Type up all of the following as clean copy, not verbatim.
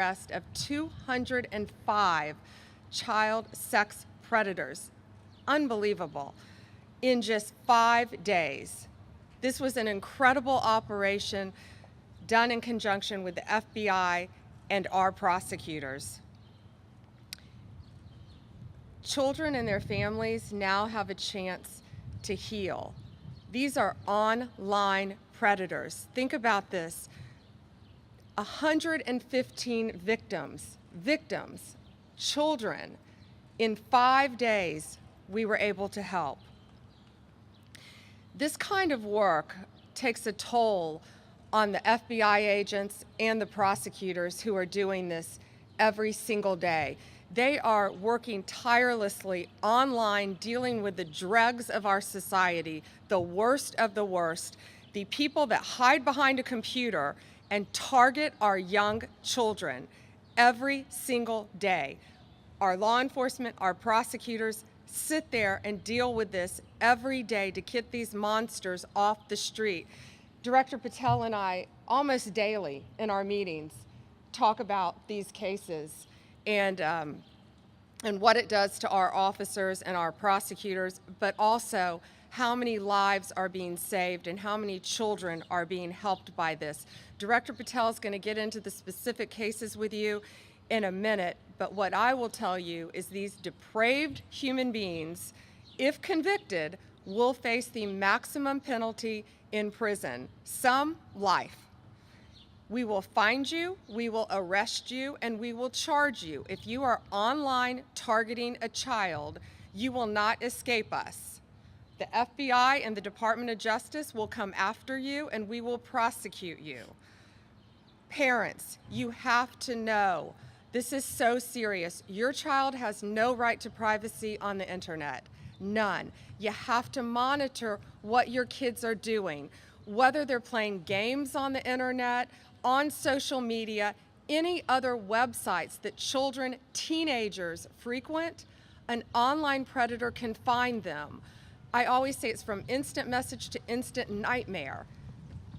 arrest of 205 child sex predators. Unbelievable. In just 5 days. This was an incredible operation done in conjunction with the FBI and our prosecutors. Children and their families now have a chance to heal. These are online predators. Think about this. 115 victims, children. In 5 days, we were able to help. This kind of work takes a toll on the FBI agents and the prosecutors who are doing this every single day. They are working tirelessly online, dealing with the dregs of our society, the worst of the worst, the people that hide behind a computer and target our young children every single day. Our law enforcement, our prosecutors sit there and deal with this every day to get these monsters off the street. Director Patel and I, almost daily in our meetings, talk about these cases and what it does to our officers and our prosecutors, but also how many lives are being saved and how many children are being helped by this. Director Patel is going to get into the specific cases with you in a minute, but what I will tell you is these depraved human beings, if convicted, will face the maximum penalty in prison, some life. We will find you, we will arrest you, and we will charge you. If you are online targeting a child, you will not escape us. The FBI and the Department of Justice will come after you, and we will prosecute you. Parents, you have to know, this is so serious. Your child has no right to privacy on the internet. None. You have to monitor what your kids are doing, whether they're playing games on the internet, on social media, any other websites that children, teenagers frequent, an online predator can find them. I always say it's from instant message to instant nightmare.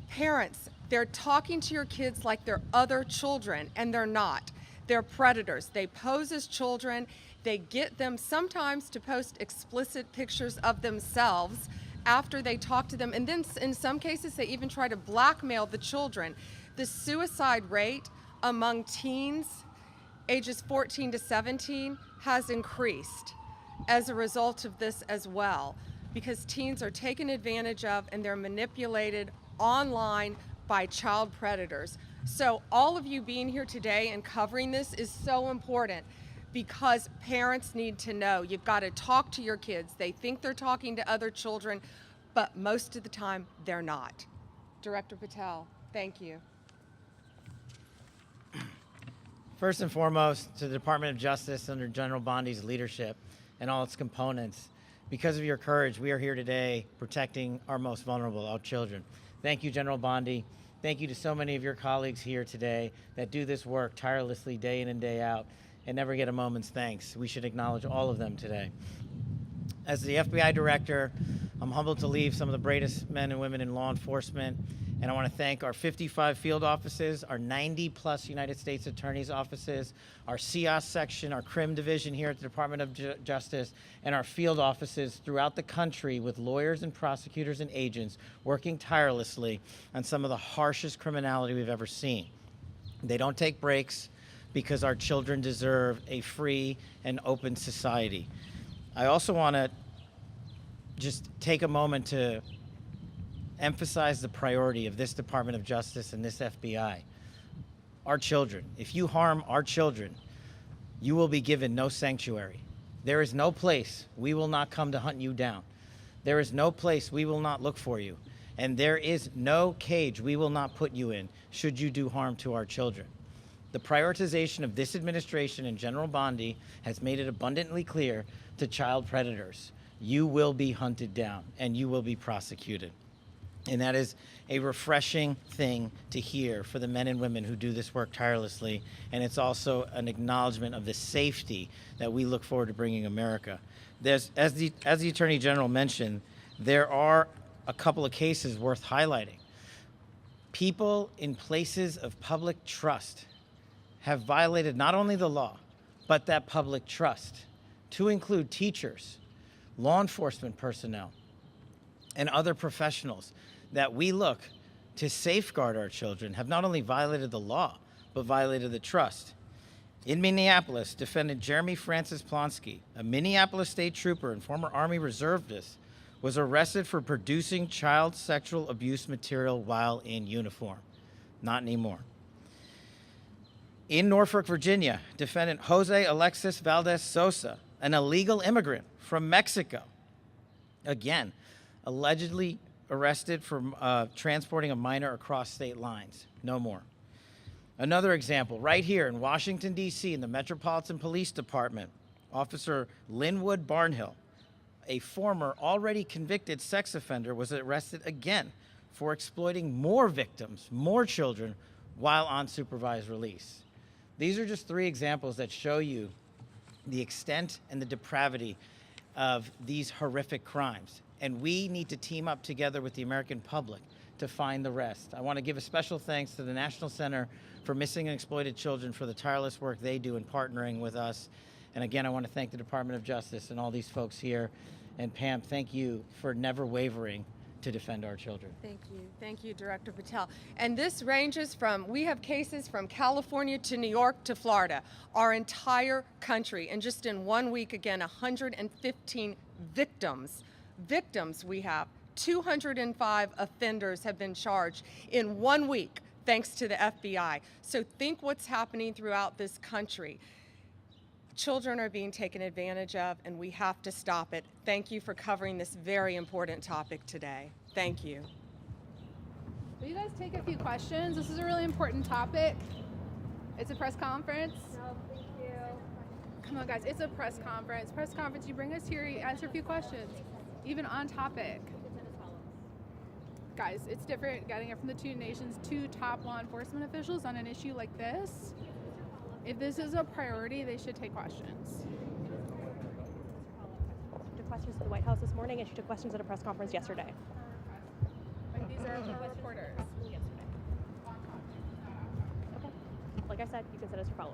Parents, they're talking to your kids like they're other children, and they're not. They're predators. They pose as children. They get them sometimes to post explicit pictures of themselves after they talk to them. And then in some cases, they even try to blackmail the children. The suicide rate among teens ages 14 to 17 has increased as a result of this as well, because teens are taken advantage of and they're manipulated online by child predators. So all of you being here today and covering this is so important, because parents need to know. You've got to talk to your kids. They think they're talking to other children, but most of the time they're not. Director Patel, thank you. First and foremost, to the Department of Justice under General Bondi's leadership and all its components, because of your courage, we are here today protecting our most vulnerable, our children. Thank you, General Bondi. Thank you to so many of your colleagues here today that do this work tirelessly day in and day out and never get a moment's thanks. We should acknowledge all of them today. As the FBI director, I'm humbled to lead some of the bravest men and women in law enforcement, and I want to thank our 55 field offices, our 90-plus United States Attorney's offices, our CIOS section, our CRIM division here at the Department of Justice, and our field offices throughout the country with lawyers and prosecutors and agents working tirelessly on some of the harshest criminality we've ever seen. They don't take breaks because our children deserve a free and open society. I also want to just take a moment to emphasize the priority of this Department of Justice and this FBI. Our children. If you harm our children, you will be given no sanctuary. There is no place we will not come to hunt you down. There is no place we will not look for you. And there is no cage we will not put you in should you do harm to our children. The prioritization of this administration and General Bondi has made it abundantly clear to child predators, you will be hunted down and you will be prosecuted. And that is a refreshing thing to hear for the men and women who do this work tirelessly. And it's also an acknowledgement of the safety that we look forward to bringing America. As the Attorney General mentioned, there are a couple of cases worth highlighting. People in places of public trust have violated not only the law, but that public trust, to include teachers, law enforcement personnel, and other professionals that we look to safeguard our children, have not only violated the law, but violated the trust. In Minneapolis, defendant Jeremy Francis Plonsky, a Minneapolis state trooper and former Army reservist, was arrested for producing child sexual abuse material while in uniform. Not anymore. In Norfolk, Virginia, defendant Jose Alexis Valdez Sosa, an illegal immigrant from Mexico, again, allegedly arrested for transporting a minor across state lines. No more. Another example, right here in Washington, D.C., in the Metropolitan Police Department, Officer Linwood Barnhill, a former already convicted sex offender, was arrested again for exploiting more victims, more children, while on supervised release. These are just 3 examples that show you the extent and the depravity of these horrific crimes. And we need to team up together with the American public to find the rest. I want to give a special thanks to the National Center for Missing and Exploited Children for the tireless work they do in partnering with us. And again, I want to thank the Department of Justice and all these folks here. And Pam, thank you for never wavering to defend our children. Thank you. Thank you, Director Patel. And this ranges from, we have cases from California to New York to Florida, our entire country. And just in 1 week, again, 115 victims. Victims we have. 205 offenders have been charged in 1 week, thanks to the FBI. So think what's happening throughout this country. Children are being taken advantage of, and we have to stop it. Thank you for covering this very important topic today. Thank you. Will you guys take a few questions? This is a really important topic. It's a press conference. No, thank you. Come on, guys, it's a press conference. Press conference, you bring us here, you answer a few questions, even on topic. Guys, it's different getting it from the 2 nations, 2 top law enforcement officials on an issue like this. If this is a priority, they should take questions. She took questions to the White House this morning, and she took questions at a press conference yesterday. Like, these are reporters. Okay. Like I said, you can send us your follow-up.